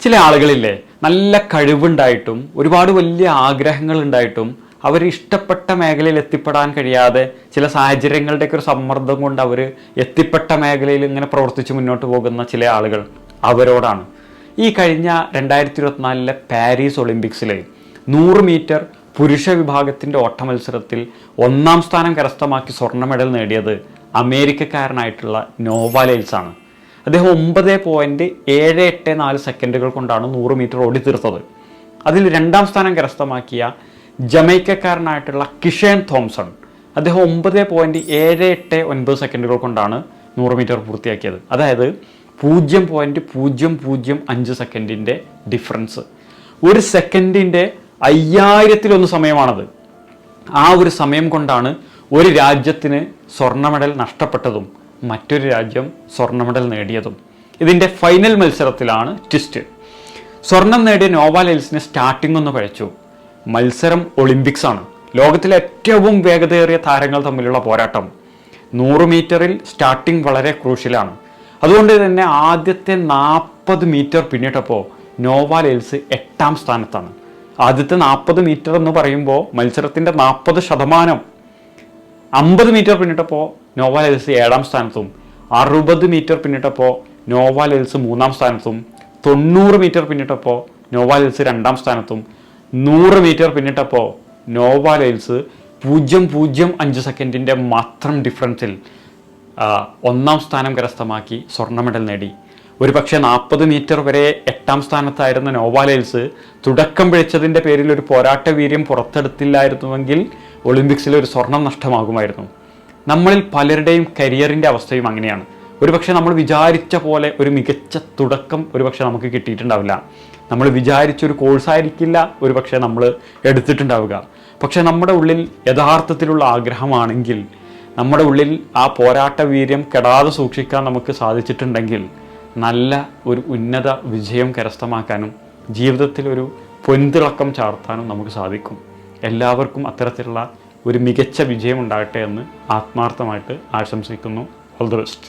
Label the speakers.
Speaker 1: ചില ആളുകളില്ലേ, നല്ല കഴിവുണ്ടായിട്ടും ഒരുപാട് വലിയ ആഗ്രഹങ്ങൾ ഉണ്ടായിട്ടും അവർ ഇഷ്ടപ്പെട്ട മേഖലയിൽ എത്തിപ്പെടാൻ കഴിയാതെ ചില സാഹചര്യങ്ങളുടെയൊക്കെ ഒരു സമ്മർദ്ദം കൊണ്ട് അവർ എത്തിപ്പെട്ട മേഖലയിൽ ഇങ്ങനെ പ്രവർത്തിച്ച് മുന്നോട്ട് പോകുന്ന ചില ആളുകൾ, അവരോടാണ് ഈ കഴിഞ്ഞ 2024 പാരീസ് ഒളിമ്പിക്സിൽ 100 മീറ്റർ പുരുഷ വിഭാഗത്തിൻ്റെ ഓട്ട മത്സരത്തിൽ 1ാം സ്ഥാനം കരസ്ഥമാക്കി സ്വർണ്ണ മെഡൽ നേടിയത് അമേരിക്കക്കാരനായിട്ടുള്ള നോവാലെൽസ് ആണ്. അദ്ദേഹം 9.784 സെക്കൻഡുകൾ കൊണ്ടാണ് 100 മീറ്റർ ഓടി തീർത്തത്. അതിൽ 2ാം സ്ഥാനം കരസ്ഥമാക്കിയ ജമൈക്കക്കാരനായിട്ടുള്ള കിഷേൻ തോംസൺ, അദ്ദേഹം 9.789 സെക്കൻഡുകൾ കൊണ്ടാണ് 100 മീറ്റർ പൂർത്തിയാക്കിയത്. അതായത് 0.005 സെക്കൻഡിൻ്റെ ഡിഫറൻസ്. ഒരു സെക്കൻഡിൻ്റെ 1000-ൽ1 സമയമാണത്. ആ ഒരു സമയം കൊണ്ടാണ് ഒരു രാജ്യത്തിന് സ്വർണ്ണ മെഡൽ നഷ്ടപ്പെട്ടതും മറ്റൊരു രാജ്യം സ്വർണ്ണ മെഡൽ നേടിയതും. ഇതിൻ്റെ ഫൈനൽ മത്സരത്തിലാണ് ട്വിസ്റ്റ്. സ്വർണം നേടിയ നോവാലെൽസിന് സ്റ്റാർട്ടിംഗ് ഒന്ന് പഴച്ചു. മത്സരം ഒളിമ്പിക്സ് ആണ്, ലോകത്തിലെ ഏറ്റവും വേഗതയേറിയ താരങ്ങൾ തമ്മിലുള്ള പോരാട്ടം. 100 മീറ്ററിൽ സ്റ്റാർട്ടിംഗ് വളരെ ക്രൂഷ്യലാണ്. അതുകൊണ്ട് തന്നെ ആദ്യത്തെ 40 മീറ്റർ പിന്നിട്ടപ്പോൾ നോവാലെൽസ് 8ാം സ്ഥാനത്താണ്. ആദ്യത്തെ 40 മീറ്റർ എന്ന് പറയുമ്പോൾ മത്സരത്തിൻ്റെ 40%. 50 മീറ്റർ പിന്നിട്ടപ്പോൾ നോവാലെൽസ് 7ാം സ്ഥാനത്തും, 60 മീറ്റർ പിന്നിട്ടപ്പോൾ നോവാലെൽസ് 3ാം സ്ഥാനത്തും, 90 മീറ്റർ പിന്നിട്ടപ്പോൾ നോവാലെൽസ് 2ാം സ്ഥാനത്തും, 100 മീറ്റർ പിന്നിട്ടപ്പോൾ നോവാലെൽസ് 0.05 സെക്കൻഡിൻ്റെ മാത്രം ഡിഫറൻസിൽ 1ാം സ്ഥാനം കരസ്ഥമാക്കി സ്വർണ്ണ മെഡൽ നേടി. ഒരു പക്ഷേ 40 മീറ്റർ വരെ 8ാം സ്ഥാനത്തായിരുന്ന നോവാലെൽസ് തുടക്കം പിഴച്ചതിൻ്റെ പേരിൽ ഒരു പോരാട്ട വീര്യം പുറത്തെടുത്തില്ലായിരുന്നുവെങ്കിൽ ഒളിമ്പിക്സിൽ ഒരു സ്വർണം നഷ്ടമാകുമായിരുന്നു. നമ്മളിൽ പലരുടെയും കരിയറിൻ്റെ അവസ്ഥയും അങ്ങനെയാണ്. ഒരുപക്ഷെ നമ്മൾ വിചാരിച്ച പോലെ ഒരു മികച്ച തുടക്കം ഒരുപക്ഷെ നമുക്ക് കിട്ടിയിട്ടുണ്ടാവില്ല. നമ്മൾ വിചാരിച്ചൊരു കോഴ്സായിരിക്കില്ല ഒരുപക്ഷെ നമ്മൾ എടുത്തിട്ടുണ്ടാവുക. പക്ഷെ നമ്മുടെ ഉള്ളിൽ യഥാർത്ഥത്തിലുള്ള ആഗ്രഹമാണെങ്കിൽ, നമ്മുടെ ഉള്ളിൽ ആ പോരാട്ട വീര്യം കെടാതെ സൂക്ഷിക്കാൻ നമുക്ക് സാധിച്ചിട്ടുണ്ടെങ്കിൽ നല്ല ഒരു ഉന്നത വിജയം കരസ്ഥമാക്കാനും ജീവിതത്തിൽ ഒരു പൊൻതിളക്കം ചാർത്താനും നമുക്ക് സാധിക്കും. എല്ലാവർക്കും അത്തരത്തിലുള്ള ഒരു മികച്ച വിജയം ഉണ്ടാകട്ടെ എന്ന് ആത്മാർത്ഥമായിട്ട് ആശംസിക്കുന്നു. All the best.